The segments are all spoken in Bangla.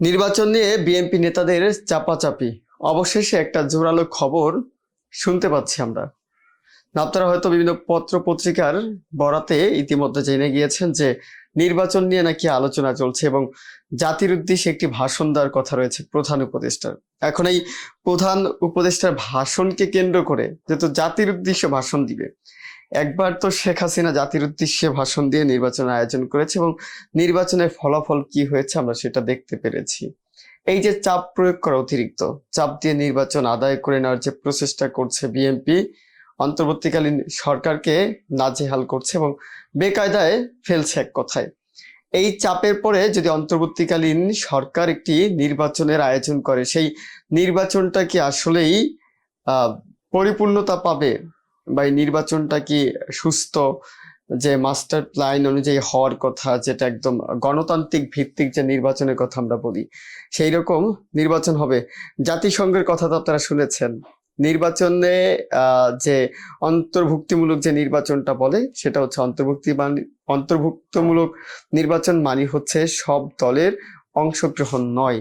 নির্বাচন নিয়ে বিএনপি নেতাদের চাপাচাপি। অবশেষে একটা জোরালো খবর শুনতে পাচ্ছি আমরা। আপনারা হয়তো বিভিন্ন পত্র পত্রিকার বরাতে ইতিমধ্যে জেনে গিয়েছেন যে নির্বাচন নিয়ে নাকি আলোচনা চলছে এবং জাতির উদ্দেশ্যে একটি ভাষণ দেওয়ার কথা রয়েছে প্রধান উপদেষ্টার। এখন এই প্রধান উপদেষ্টার ভাষণকে কেন্দ্র করে যেহেতু জাতির উদ্দেশ্যে ভাষণ দিবে, একবার তো শেখ হাসিনা জাতির উদ্দেশ্যে ভাষণ দিয়ে নির্বাচনের আয়োজন করেছে এবং নির্বাচনের ফলাফল কি হয়েছে আমরা সেটা দেখতে পেরেছি। এই যে চাপ প্রয়োগ করা, অতিরিক্ত চাপ দিয়ে নির্বাচন আদায় করে নেওয়ার যে প্রচেষ্টা করছে বিএনপি, অন্তর্বর্তীকালীন সরকারকে নাজেহাল করছে এবং বেকায়দায় ফেলছে এক কথায়। এই চাপের পরে যদি অন্তর্বর্তীকালীন সরকার একটি নির্বাচনের আয়োজন করে, সেই নির্বাচনটা কি আসলেই পরিপূর্ণতা পাবে বা এই নির্বাচনটা কি সুস্থ যে মাস্টার প্ল্যান অনুযায়ী হওয়ার কথা, যেটা একদম গণতান্ত্রিক ভিত্তিক যে নির্বাচনের কথা আমরা বলি, সেই রকম নির্বাচন হবে? জাতিসংঘের কথা তো আপনারা শুনেছেন, নির্বাচনে যে অন্তর্ভুক্তিমূলক যে নির্বাচনটা বলে সেটা হচ্ছে অন্তর্ভুক্তমূলক নির্বাচন, মানে হচ্ছে সব দলের অংশগ্রহণ নয়।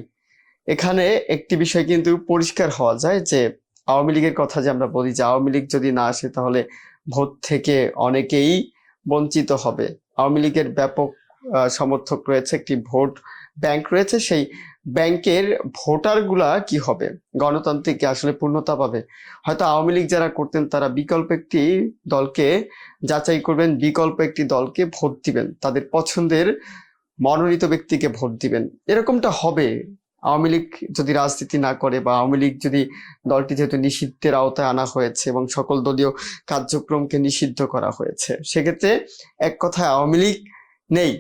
এখানে একটি বিষয় কিন্তু পরিষ্কার হওয়া যায় যে আওয়ামী লীগের কথা যে আমরা বলি যে আওয়ামী লীগ যদি না আসে তাহলে ভোট থেকে অনেকেই বঞ্চিত হবে। আওয়ামী লীগের ব্যাপক সমর্থক রয়েছে, একটি ভোট ব্যাংক রয়েছে, সেই ব্যাংকের ভোটারগুলা কি হবে, গণতান্ত্রিক আসলে পূর্ণতা পাবে? হয়তো আওয়ামী লীগ যারা করতেন তারা বিকল্প একটি দলকে যাচাই করবেন, বিকল্প একটি দলকে ভোট দিবেন, তাদের পছন্দের মনোনীত ব্যক্তিকে ভোট দিবেন, এরকমটা হবে। আওয়ামী লীগ যদি রাজনীতি না করে বা আওয়ামী লীগ যদি, দলটি যেহেতু নিষিদ্ধের আওতায় আনা হয়েছে এবং সকল দলীয় কার্যক্রমকে নিষিদ্ধ করা হয়েছে, সেক্ষেত্রে এক কথায় আওয়ামী লীগ নেই।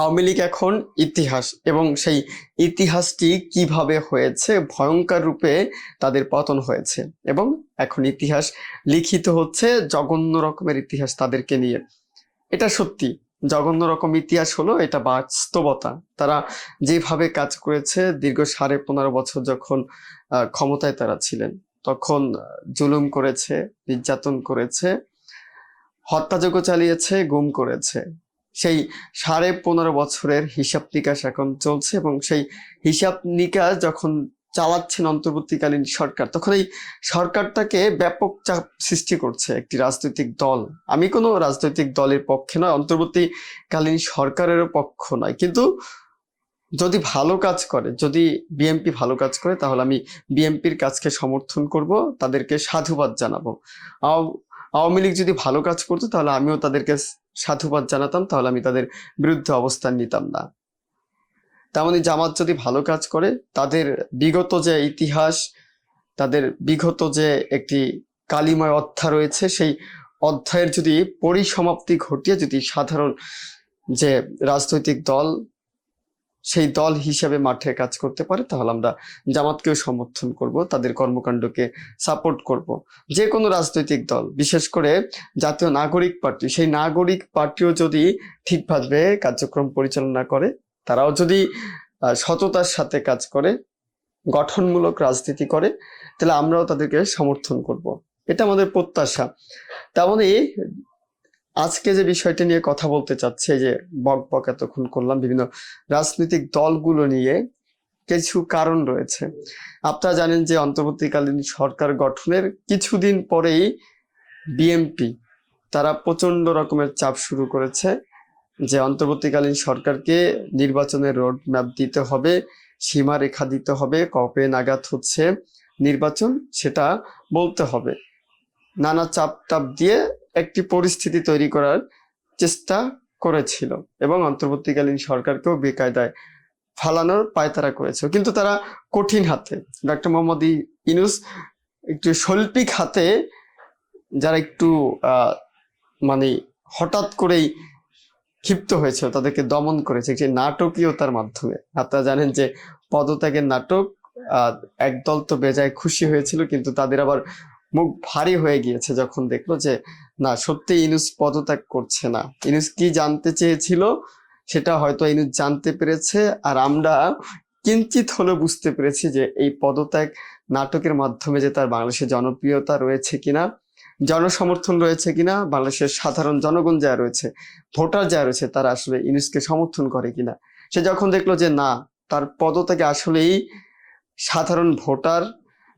আওয়ামী লীগ এখন ইতিহাস, এবং সেই ইতিহাসটি কিভাবে হয়েছে, ভয়ঙ্কর রূপে তাদের পতন হয়েছে এবং এখন ইতিহাস লিখিত হচ্ছে, জঘন্য রকমের ইতিহাস তাদেরকে নিয়ে। এটা সত্যি জঘন্য রকম ইতিহাস হলো, এটা বাস্তবতা। তারা যেভাবে কাজ করেছে দীর্ঘ 15.5 বছর যখন ক্ষমতায় তারা ছিলেন, তখন জুলুম করেছে, নির্যাতন করেছে, হত্যাযজ্ঞ চালিয়েছে, গুম করেছে। সেই 15.5 বছরের হিসাব নিকাশ এখন চলছে এবং সেই হিসাব নিকাশ যখন চালাচ্ছেন অন্তর্বর্তীকালীন সরকার, তখন এই সরকারটাকে ব্যাপক চাপ সৃষ্টি করছে একটি রাজনৈতিক দল। আমি কোনো রাজনৈতিক দলের পক্ষে নয়, অন্তর্বর্তীকালীন সরকারেরও পক্ষ নয়, কিন্তু যদি ভালো কাজ করে, যদি বিএনপি ভালো কাজ করে, তাহলে আমি বিএনপির কাজকে সমর্থন করব, তাদেরকে সাধুবাদ জানাবো। আওয়ামী লীগ যদি ভালো কাজ করতো তাহলে আমিও তাদেরকে সাধুবাদ জানাতাম, তাহলে আমি তাদের বিরুদ্ধে অবস্থান নিতাম না। তেমনি জামাত যদি ভালো কাজ করে, তাদের বিগত যে ইতিহাস, তাদের বিগত যে একটি কালিময় অধ্যায় রয়েছে, সেই অধ্যায়ের যদি পরিসমাপ্তি ঘটিয়ে যদি সাধারণ যে রাজনৈতিক দল, সেই দল হিসেবে মাঠে কাজ করতে পারে, তাহলে আমরা জামাতকেও সমর্থন করব, তাদের কর্মকাণ্ডকে সাপোর্ট করব। যে কোনো রাজনৈতিক দল, বিশেষ করে জাতীয় নাগরিক পার্টি, সেই নাগরিক পার্টিও যদি ঠিকভাবে কার্যক্রম পরিচালনা করে, তারাও যদি সততার সাথে কাজ করে, গঠনমূলক রাজনীতি করে, তাহলে আমরাও তাদেরকে সমর্থন করব। এটা আমাদের প্রত্যাশা। তেমনই আজকে যে বিষয়টা নিয়ে কথা বলতে চাচ্ছে, যে বক এতক্ষণ করলাম বিভিন্ন রাজনৈতিক দলগুলো নিয়ে, কিছু কারণ রয়েছে। আপনারা জানেন যে অন্তর্বর্তীকালীন সরকার গঠনের কিছুদিন পরেই বিএনপি তারা প্রচন্ড রকমের চাপ শুরু করেছে যে অন্তর্বর্তীকালীন সরকারকে নির্বাচনের রোড ম্যাপ দিতে হবে, সীমারেখা দিতে হবে, কবে নাগাদ হচ্ছে নির্বাচন সেটা বলতে হবে। নানা চাপ টাপ দিয়ে একটি পরিস্থিতি তৈরি করার চেষ্টা করেছিল এবং অন্তর্বর্তীকালীন সরকারকেও বেকায়দায় ফালানোর পায়তারা করেছে, কিন্তু তারা কঠিন হাতে, ডক্টর মোহাম্মদ ইউনূস একটু শৈল্পিক হাতে, যারা একটু মানে হঠাৎ করেই ক্ষিপ্ত হয়েছে, তাদেরকে দমন করেছে একটি নাটকীয়তার মাধ্যমে। আপনারা জানেন যে পদত্যাগের নাটক, একদল তো বেজায় খুশি হয়েছিল, কিন্তু তাদের আবার মুখ ভারী হয়ে গিয়েছে যখন দেখলো যে না, সত্যি ইউনূস পদত্যাগ করছে না। ইউনূস কি জানতে চেয়েছিল সেটা হয়তো ইউনূস জানতে পেরেছে, আর আমরা কিঞ্চিত হলেও বুঝতে পেরেছি যে এই পদত্যাগ নাটকের মাধ্যমে যে তার বাংলাদেশের জনপ্রিয়তা রয়েছে কিনা, জনসমর্থন রয়েছে কিনা, বাংলাদেশের সাধারণ জনগণ যা রয়েছে, ভোটার যা রয়েছে, তারা আসলে ইউনূসকে সমর্থন করে কিনা। সে যখন দেখলো যে না, তার পদত্যাগে আসলেই সাধারণ ভোটার,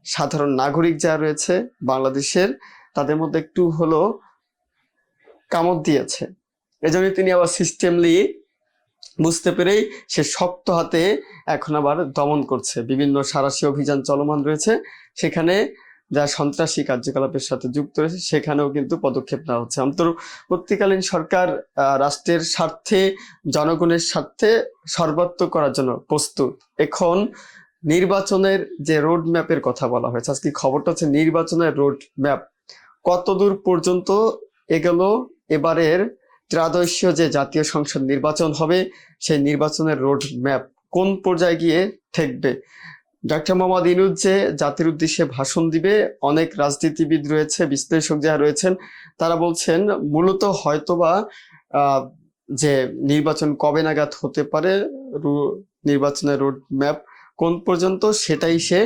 সাধারণ নাগরিক যারা রয়েছে বাংলাদেশের, তাদের মধ্যে একটু হলো কামড় দিয়েছে। এজন্য তিনি আবার সিস্টেমলি বুঝতে পেরেই সে শক্ত হাতে এখন আবার দমন করছে। বিভিন্ন সাঁড়াশি অভিযান চলমান রয়েছে, সেখানে যারা সন্ত্রাসী কার্যকলাপের সাথে যুক্ত রয়েছে সেখানেও কিন্তু পদক্ষেপ নেওয়া হচ্ছে। অন্তর্বর্তীকালীন সরকার রাষ্ট্রের স্বার্থে, জনগণের স্বার্থে সর্বাত্মক করার জন্য প্রস্তুত। এখন নির্বাচনের যে রোড ম্যাপের কথা বলা হয়েছে, আজকে খবরটা হচ্ছে নির্বাচনের রোড ম্যাপ কতদূর পর্যন্ত এগোলো, এবারের ত্রয়োদশীয় যে জাতীয় সংসদ নির্বাচন হবে সেই নির্বাচনের রোড ম্যাপ কোন পর্যায়ে গিয়ে ঠেকবে। ডক্টর মোহাম্মদ ইউনূস যে জাতির উদ্দেশ্যে ভাষণ দিবে, অনেক রাজনীতিবিদ রয়েছে, বিশ্লেষক যারা রয়েছেন, তারা বলছেন মূলত হয়তোবা যে নির্বাচন কবে নাগাদ হতে পারে, নির্বাচনের রোড ম্যাপ কোন পর্যন্ত, সেটাই সে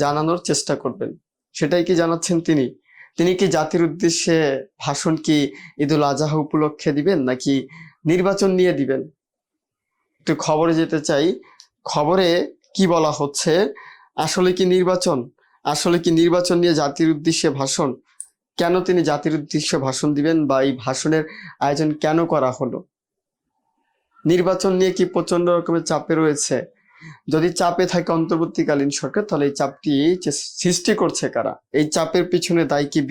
জানানোর চেষ্টা করবেন। সেটাই কি জানাচ্ছেন তিনি? তিনি কি জাতির উদ্দেশ্যে ভাষণ কি ঈদুল আজহা উপলক্ষে দিবেন নাকি নির্বাচন নিয়ে দিবেন? একটু খবরে যেতে চাই। খবরে কি বলা হচ্ছে, আসলে কি নির্বাচন নিয়ে জাতির উদ্দেশ্যে ভাষণ? কেন তিনি জাতির উদ্দেশ্যে ভাষণ দিবেন বা এই ভাষণের আয়োজন কেন করা হলো? নির্বাচন নিয়ে কি প্রচন্ড রকমের চাপে রয়েছে? যদি চাপে থাকে অন্তর্বর্তীকালীন সরকার, তাহলে এই চাপটি সৃষ্টি করছে কারা? এই চাপের পিছনে দায়ী কি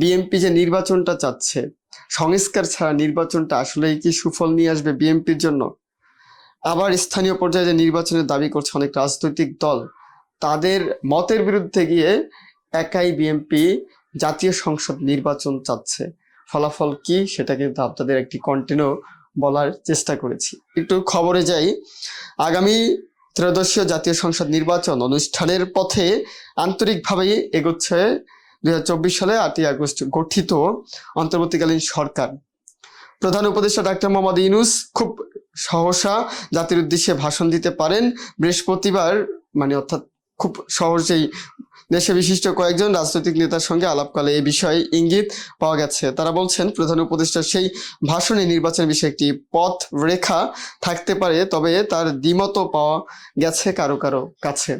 বিএনপি যে নির্বাচনটা চাচ্ছে, সংস্কার ছাড়া নির্বাচনটা আসলেই কি সুফল নিয়ে আসবে বিএনপির জন্য? আবার স্থানীয় পর্যায়ে যে নির্বাচনের দাবি করছে অনেক রাজনৈতিক দল, তাদের মতের বিরুদ্ধে গিয়ে একাই বিএনপি জাতীয় সংসদ নির্বাচন চাচ্ছে। ফলাফল কি সেটা কিন্তু আপনাদের একটি কন্টিনিউ বলার চেষ্টা করেছি। একটু খবরে যাই। আগামী ত্রয়োদশীয় জাতীয় সংসদ নির্বাচন অনুষ্ঠানের পথে আন্তরিকভাবে এগোচ্ছে 2024 সালে 8ই আগস্ট গঠিত অন্তর্বর্তীকালীন সরকার। প্রধান উপদেষ্টা ডাক্তার মোহাম্মদ ইউনূস খুব সহসা জাতির উদ্দেশ্যে ভাষণ দিতে পারেন বৃহস্পতিবার, অর্থাৎ খুব সহজেই দেশে বিশিষ্ট কয়েকজন রাজনৈতিক নেতার সঙ্গে আলাপকালে এই বিষয়ে ইঙ্গিত পাওয়া গেছে। তারা বলছেন প্রধান উপদেষ্টার সেই ভাষণে নির্বাচনের বিষয়ে একটি পথ রেখা থাকতে পারে, তবে তার দ্বিমতও পাওয়া গেছে কারো কারো কাছে।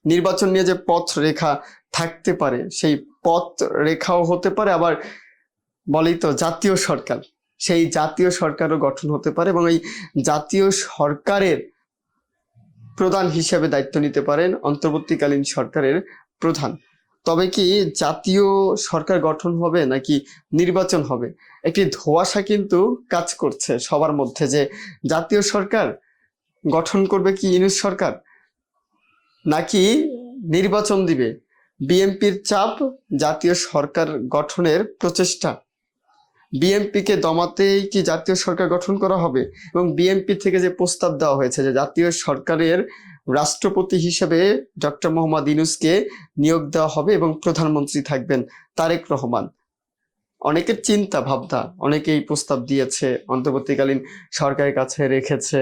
নির্বাচন নিয়ে যে পথ রেখা থাকতে পারে, সেই পথ রেখাও হতে পারে, আবার বলেই তো জাতীয় সরকার, সেই জাতীয় সরকারও গঠন হতে পারে এবং এই জাতীয় সরকারের প্রধান হিসেবে দায়িত্ব নিতে পারেন অন্তর্বর্তীকালীন সরকারের প্রধান। তবে কি জাতীয় সরকার গঠন হবে নাকি নির্বাচন হবে, একটি ধোঁয়াশা কিন্তু কাজ করছে সবার মধ্যে, যে জাতীয় সরকার গঠন করবে কি ইউনূস সরকার নাকি নির্বাচন দিবে। বিএনপির চাপ, জাতীয় সরকার গঠনের প্রচেষ্টা, বিএনপিকে দমাতেই কি জাতীয় সরকার গঠন করা হবে? এবং বিএনপি থেকে যে প্রস্তাব দেওয়া হয়েছে যে জাতীয় সরকারের রাষ্ট্রপতি হিসেবে ডক্টর মোহাম্মদ ইউনূসকে নিয়োগ দেওয়া হবে এবং প্রধানমন্ত্রী থাকবেন তারেক রহমান। অনেকের চিন্তা ভাবনা, অনেকেই প্রস্তাব দিয়েছে, অন্তর্বর্তীকালীন সরকারের কাছে রেখেছে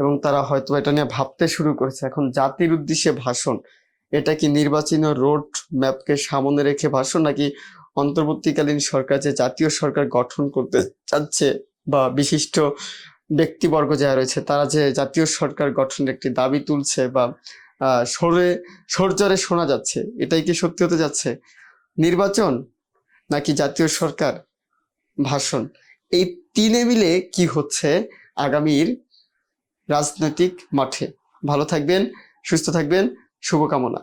এবং তারা হয়তো এটা নিয়ে ভাবতে শুরু করেছে। এখন জাতির উদ্দেশ্যে ভাষণ, এটা কি নির্বাচনী রোড ম্যাপকে সামনে রেখে ভাষণ, নাকি অন্তর্বর্তীকালীন সরকার যে জাতীয় সরকার গঠন করতে চাচ্ছে বা বিশিষ্ট ব্যক্তিবর্গ যারা রয়েছে তারা যে জাতীয় সরকার গঠনের একটি দাবি তুলছে বা সরজরে শোনা যাচ্ছে, এটাই কি সত্যি হতে যাচ্ছে? নির্বাচন নাকি জাতীয় সরকার ভাষণ, এই তিনে মিলে কি হচ্ছে আগামীর রাজনৈতিক মাঠে? ভালো থাকবেন, সুস্থ থাকবেন, শুভকামনা।